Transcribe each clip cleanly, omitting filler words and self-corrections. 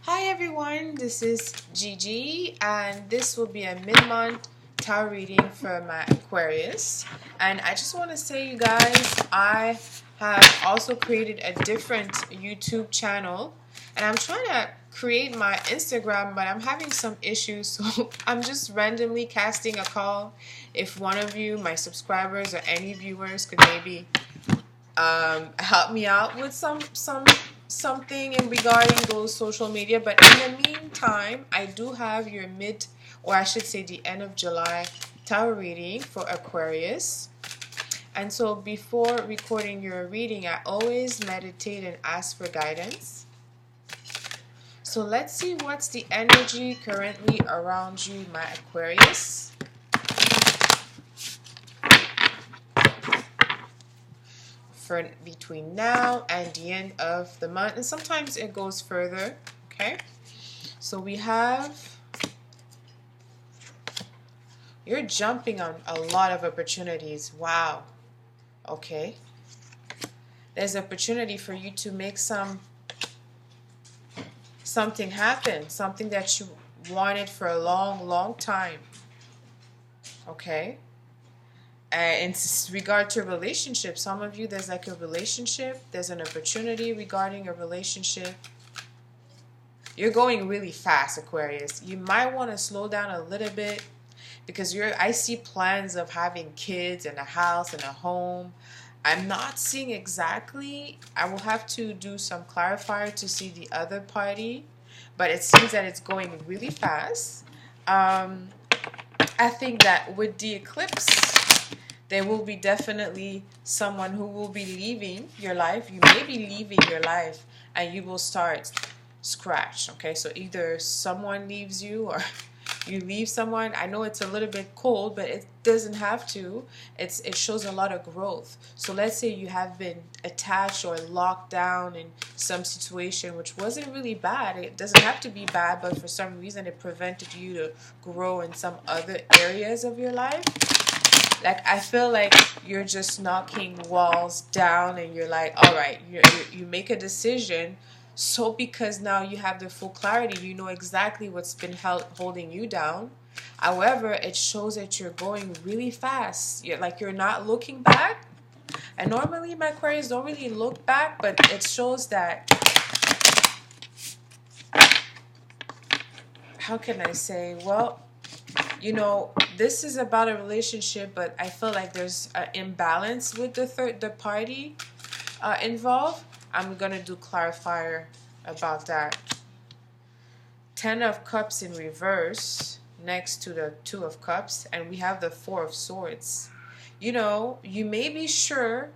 Hi everyone, this is Gigi and this will be a mid-month tarot reading for my Aquarius. And I just want to say, you guys, I have also created a different YouTube channel and I'm trying to create my Instagram, but I'm having some issues, so I'm just randomly casting a call. If one of you, my subscribers or any viewers, could maybe help me out with something in regarding those social media. But in the meantime, I do have your or I should say the end of July tarot reading for Aquarius. And so before recording your reading, I always meditate and ask for guidance. So let's see what's the energy currently around you, my Aquarius. For between now and the end of the month, and sometimes it goes further. Okay, so we have, you're jumping on a lot of opportunities. Wow. Okay, there's opportunity for you to make something happen, something that you wanted for a long time. Okay, and in regard to a relationship, some of you, there's like a relationship, there's an opportunity regarding a relationship. You're going really fast, Aquarius. You might want to slow down a little bit because I see plans of having kids and a house and a home. I'm not seeing exactly. I will have to do some clarifier to see the other party, but it seems that it's going really fast. I think that with the eclipse, there will be definitely someone who will be leaving your life. You may be leaving your life and you will start scratch. Okay, so either someone leaves you or you leave someone. I know it's a little bit cold, but it doesn't have to. It shows a lot of growth. So let's say you have been attached or locked down in some situation which wasn't really bad. It doesn't have to be bad, but for some reason it prevented you to grow in some other areas of your life. Like, I feel like you're just knocking walls down and you're like, all right, you make a decision. So because now you have the full clarity, you know exactly what's been holding you down. However, it shows that you're going really fast. You're not looking back. And normally my Aquarius don't really look back, but it shows that, how can I say, well, you know, this is about a relationship, but I feel like there's an imbalance with the party involved. I'm gonna do clarifier about that. 10 of Cups in reverse next to the 2 of Cups, and we have the 4 of Swords. You know, you may be sure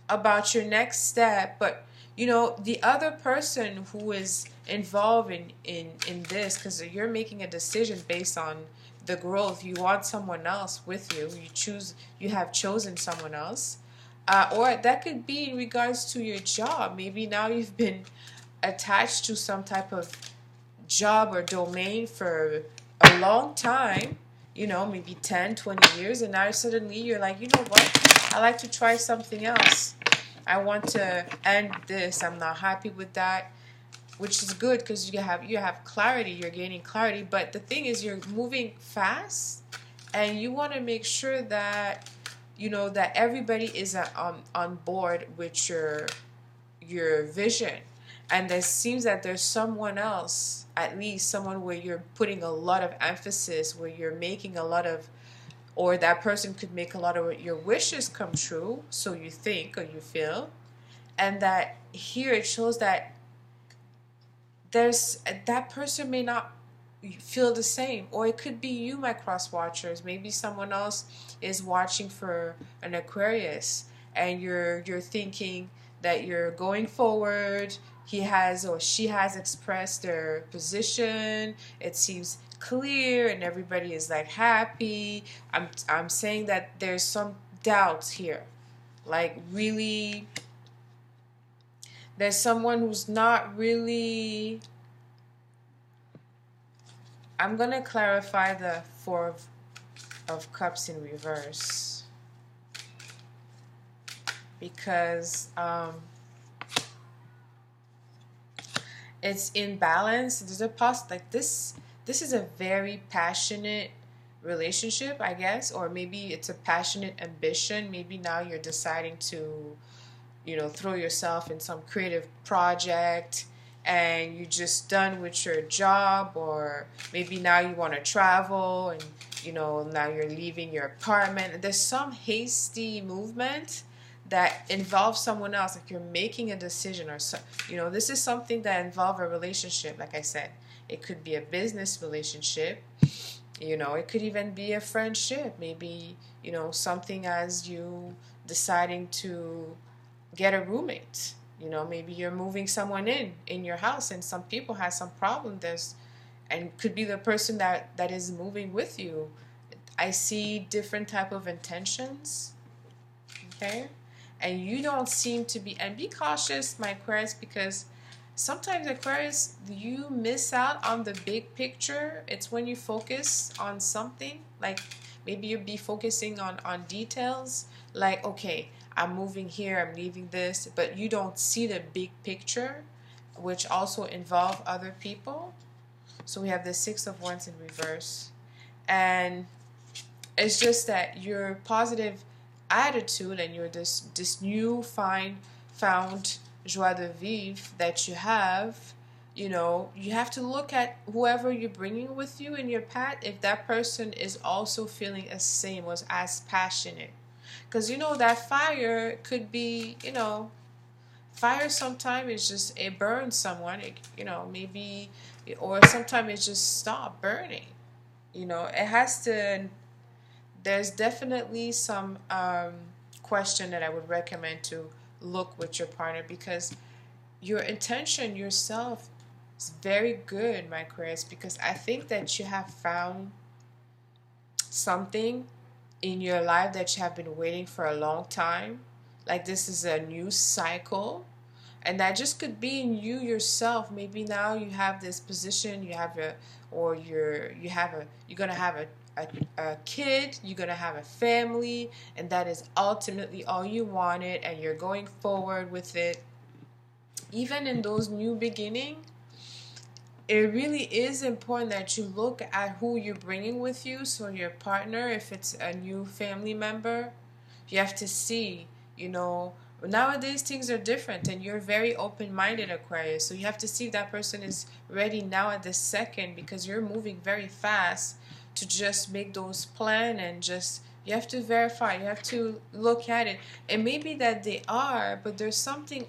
about your next step, but you know, the other person who is involved in this, because you're making a decision based on the growth. You want someone else with you. You have chosen someone else. Or that could be in regards to your job. Maybe now you've been attached to some type of job or domain for a long time, you know, maybe 10, 20 years, and now suddenly you're like, you know what, I like to try something else. I want to end this. I'm not happy with that, which is good because you have clarity. You're gaining clarity, but the thing is, you're moving fast, and you want to make sure that you know that everybody is on board with your vision. And it seems that there's someone else, at least someone where you're putting a lot of emphasis, where you're making a lot of, or that person could make a lot of your wishes come true, so you think or you feel. And that here it shows that that person may not feel the same, or it could be you, my cross watchers. Maybe someone else is watching for an Aquarius, and you're thinking that you're going forward. He has or she has expressed their position. It seems clear, and everybody is like happy. I'm saying that there's some doubts here, like really. There's someone who's not really. I'm going to clarify the 4 of Cups in reverse, because it's in balance. There's a like this is a very passionate relationship, I guess, or maybe it's a passionate ambition. Maybe now you're deciding to, throw yourself in some creative project, and you're just done with your job, or maybe now you want to travel, and now you're leaving your apartment. There's some hasty movement that involves someone else, like you're making a decision, or so, this is something that involves a relationship. Like I said, it could be a business relationship, it could even be a friendship, maybe, something as you deciding to get a roommate. Maybe you're moving someone in your house, and some people have some problem. And could be the person that is moving with you. I see different type of intentions. Okay, and you don't seem to be. And be cautious, my Aquarius, because sometimes, Aquarius, you miss out on the big picture. It's when you focus on something, like maybe you'll be focusing on details, like, okay, I'm moving here, I'm leaving this, but you don't see the big picture, which also involve other people. So we have the Six of Wands in reverse. And it's just that your positive attitude and your this new found joie de vivre that you have, you have to look at whoever you're bringing with you in your path, if that person is also feeling the same, was as passionate. Because that fire could be, fire sometimes is just, it burns someone, maybe, or sometimes it just stop burning. It has to, there's definitely some question that I would recommend to look with your partner, because your intention yourself is very good, my Aquarius, because I think that you have found something in your life that you have been waiting for a long time. Like this is a new cycle, and that just could be in you yourself. Maybe now you have this position, you have you're gonna have a kid, you're gonna have a family, and that is ultimately all you wanted, and you're going forward with it. Even in those new beginning, it really is important that you look at who you're bringing with you. So your partner, if it's a new family member, you have to see, nowadays things are different, and you're very open-minded, Aquarius. So you have to see if that person is ready now at this second, because you're moving very fast to just make those plans, and just, you have to verify, you have to look at it. It may be that they are, but there's something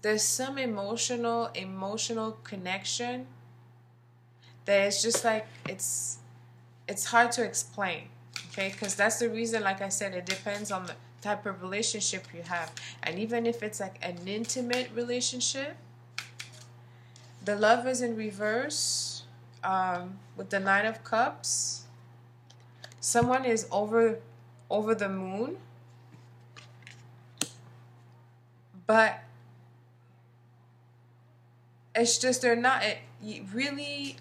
there's some emotional connection that is just like, it's hard to explain. Okay, because that's the reason, like I said, it depends on the type of relationship you have. And even if it's like an intimate relationship, the Love is in reverse, with the Nine of Cups. Someone is over the moon, but it's just they're not really.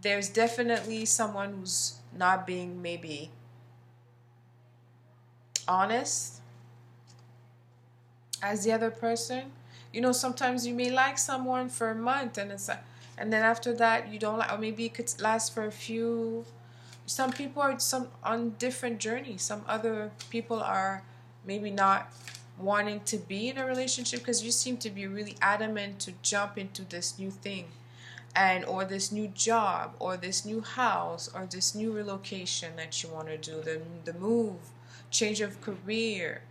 There's definitely someone who's not being maybe honest as the other person. Sometimes you may like someone for a month, and it's and then after that you don't like, or maybe it could last for a few. Some people are on different journeys. Some other people are maybe not wanting to be in a relationship, because you seem to be really adamant to jump into this new thing, and or this new job, or this new house, or this new relocation that you want to do, the move, change of career.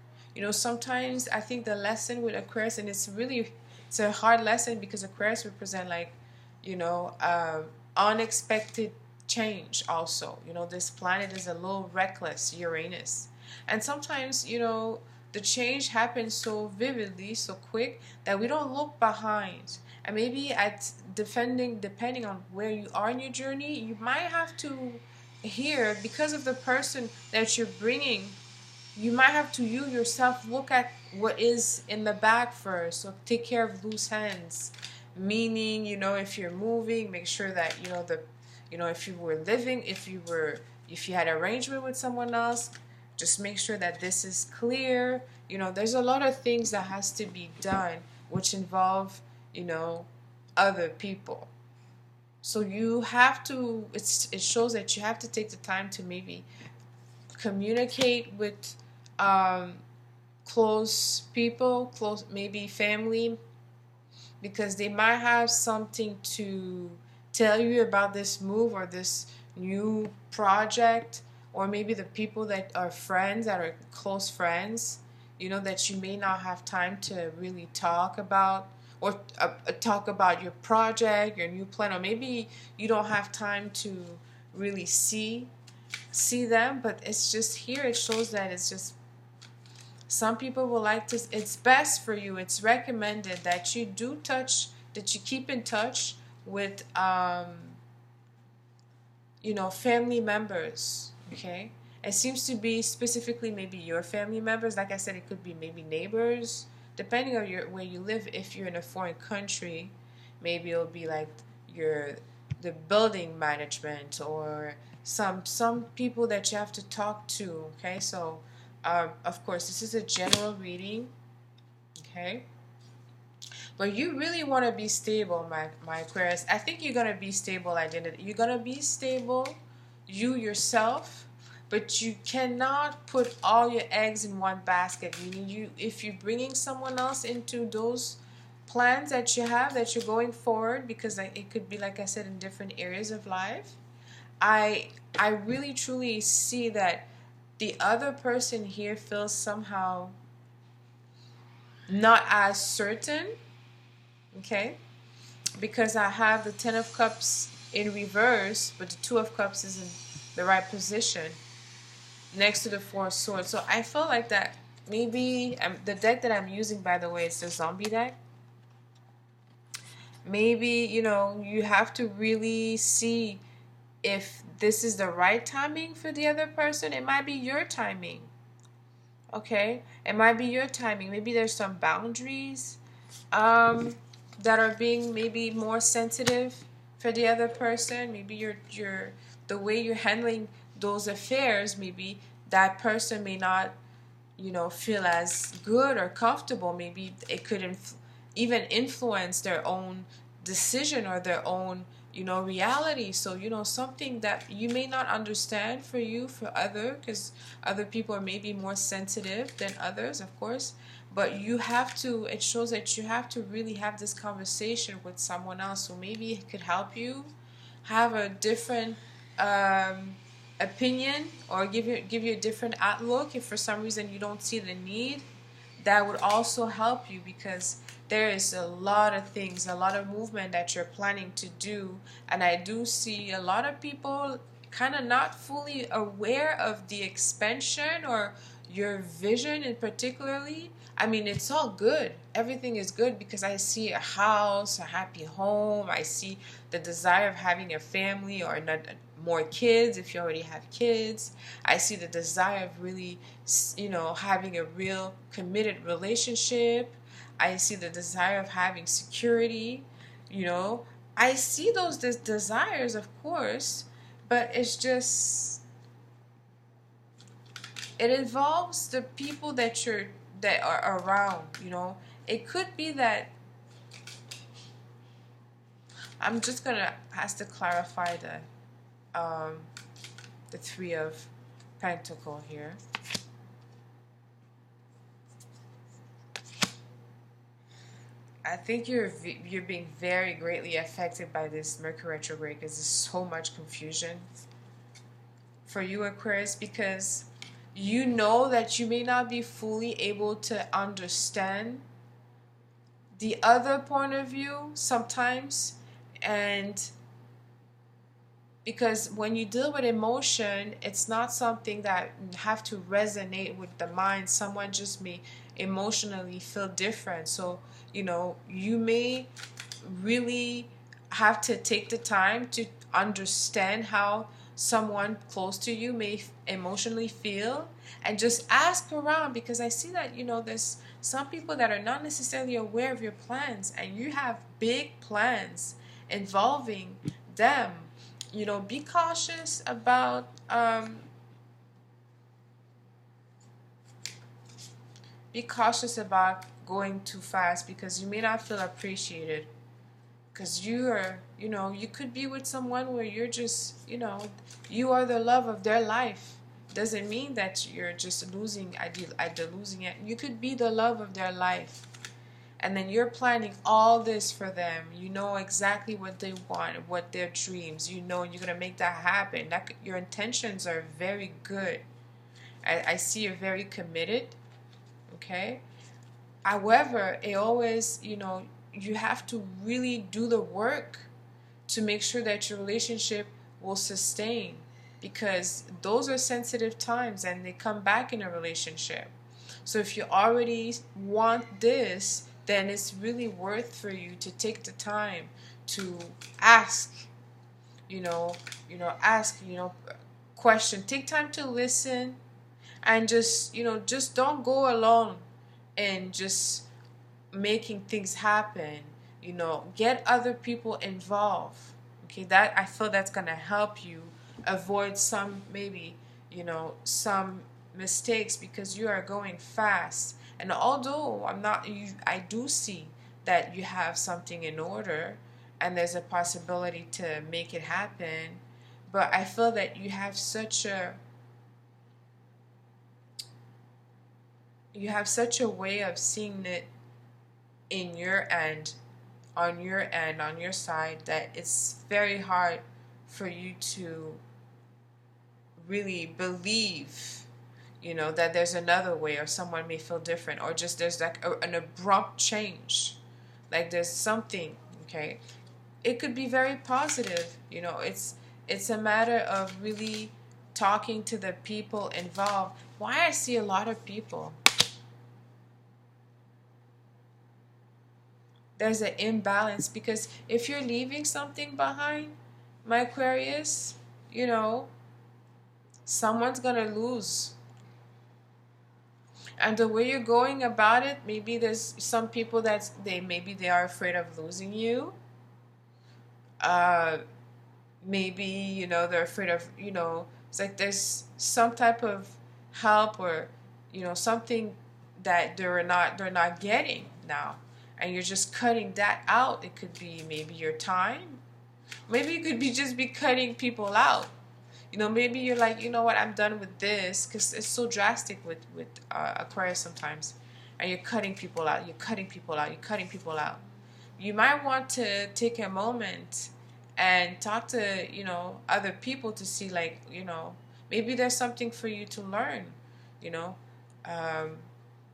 Sometimes I think the lesson with Aquarius, and it's a hard lesson, because Aquarius represent like, unexpected change also. This planet is a little reckless, Uranus. And sometimes, the change happens so vividly, so quick, that we don't look behind. And maybe depending on where you are in your journey, you might have to hear, because of the person that you're bringing, you might have to, you yourself, look at what is in the back first. So take care of loose ends. Meaning, if you're moving, make sure that, if you were living, if you had arrangement with someone else, just make sure that this is clear. You know, there's a lot of things that has to be done which involve, you know, other people. So you have to, it shows that you have to take the time to maybe communicate with close people, close, maybe family, because they might have something to tell you about this move or this new project, or maybe the people that are friends, that are close friends, you know, that you may not have time to really talk about, or talk about your project, your new plan, or maybe you don't have time to really see them. But it's just here, it shows that it's just, some people will like to, it's best for you, it's recommended that you do touch, that you keep in touch with you know, family members. Okay, it seems to be specifically maybe your family members. Like I said, it could be maybe neighbors, depending on your, where you live. If you're in a foreign country, maybe it'll be like your, the building management, or some people that you have to talk to. Okay, so of course, this is a general reading, okay? But you really want to be stable, my Aquarius. I think you're going to be stable identity. You're going to be stable, you yourself, but you cannot put all your eggs in one basket. You need, you, if you're bringing someone else into those plans that you have, that you're going forward, because it could be, like I said, in different areas of life. I really truly see that the other person here feels somehow not as certain, okay? Because I have the Ten of Cups in reverse, but the Two of Cups is in the right position next to the Four of Swords. So I feel like that maybe, the deck that I'm using, by the way, is the Zombie deck. Maybe, you know, you have to really see if this is the right timing for the other person. It might be your timing. Okay, it might be your timing. Maybe there's some boundaries that are being maybe more sensitive for the other person. Maybe you're the way you're handling those affairs, maybe that person may not, you know, feel as good or comfortable. Maybe it could even influence their own decision or their own, you know, reality. So, you know, something that you may not understand for you, for other, because other people are maybe more sensitive than others, of course. But you have to, it shows that you have to really have this conversation with someone else who maybe could help you have a different opinion, or give you a different outlook. If for some reason you don't see the need, that would also help you, because there is a lot of things, a lot of movement that you're planning to do. And I do see a lot of people kind of not fully aware of the expansion or your vision in particularly. I mean, it's all good. Everything is good, because I see a house, a happy home. I see the desire of having a family, or not, more kids if you already have kids. I see the desire of really, you know, having a real committed relationship. I see the desire of having security, you know. I see those desires, of course, but it's just, it involves the people that are around, you know. It could be that, I'm just gonna have to clarify the Three of Pentacles here. I think you're being very greatly affected by this Mercury retrograde, because there's so much confusion for you, Aquarius, because you know that you may not be fully able to understand the other point of view sometimes. And because when you deal with emotion, it's not something that have to resonate with the mind. Someone just may emotionally feel different. So, you know, you may really have to take the time to understand how someone close to you may emotionally feel, and just ask around, because I see that, you know, there's some people that are not necessarily aware of your plans, and you have big plans involving them. You know, be cautious about be cautious about going too fast, because you may not feel appreciated. Because you are, you know, you could be with someone where you're just, you know, you are the love of their life. Doesn't mean that you're just losing, losing it. You could be the love of their life. And then you're planning all this for them. You know exactly what they want, what their dreams. You know you're going to make that happen. Your intentions are very good. I see you're very committed. Okay? However, it always, you know, you have to really do the work to make sure that your relationship will sustain, because those are sensitive times and they come back in a relationship. So if you already want this, then it's really worth for you to take the time to ask, ask, question. Take time to listen, and just, just don't go alone and just making things happen. Get other people involved. Okay, that I feel that's gonna help you avoid some, maybe, some mistakes, because you are going fast. And although I do see that you have something in order and there's a possibility to make it happen, but I feel that you have such a way of seeing it in your end, on your side, that it's very hard for you to really believe, that there's another way, or someone may feel different, or just there's like an abrupt change, like there's something. Okay, it could be very positive. It's a matter of really talking to the people involved. Why I see a lot of people, there's an imbalance, because if you're leaving something behind, my Aquarius, someone's gonna lose. And the way you're going about it, maybe there's some people maybe they are afraid of losing you. Maybe, they're afraid of, it's like there's some type of help, or, something that they're not getting now. And you're just cutting that out. It could be maybe your time. Maybe it could be just be cutting people out. Maybe you're like, you know what, I'm done with this, because it's so drastic with Aquarius sometimes. And you're cutting people out. You're cutting people out. You're cutting people out. You might want to take a moment and talk to, other people to see, like, maybe there's something for you to learn,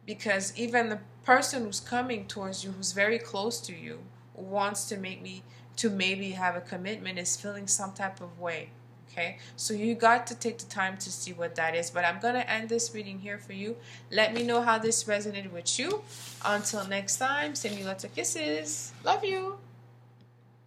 because even the person who's coming towards you, who's very close to you, wants to maybe have a commitment, is feeling some type of way. Okay, so you got to take the time to see what that is. But I'm going to end this reading here for you. Let me know how this resonated with you. Until next time, send you lots of kisses. Love you.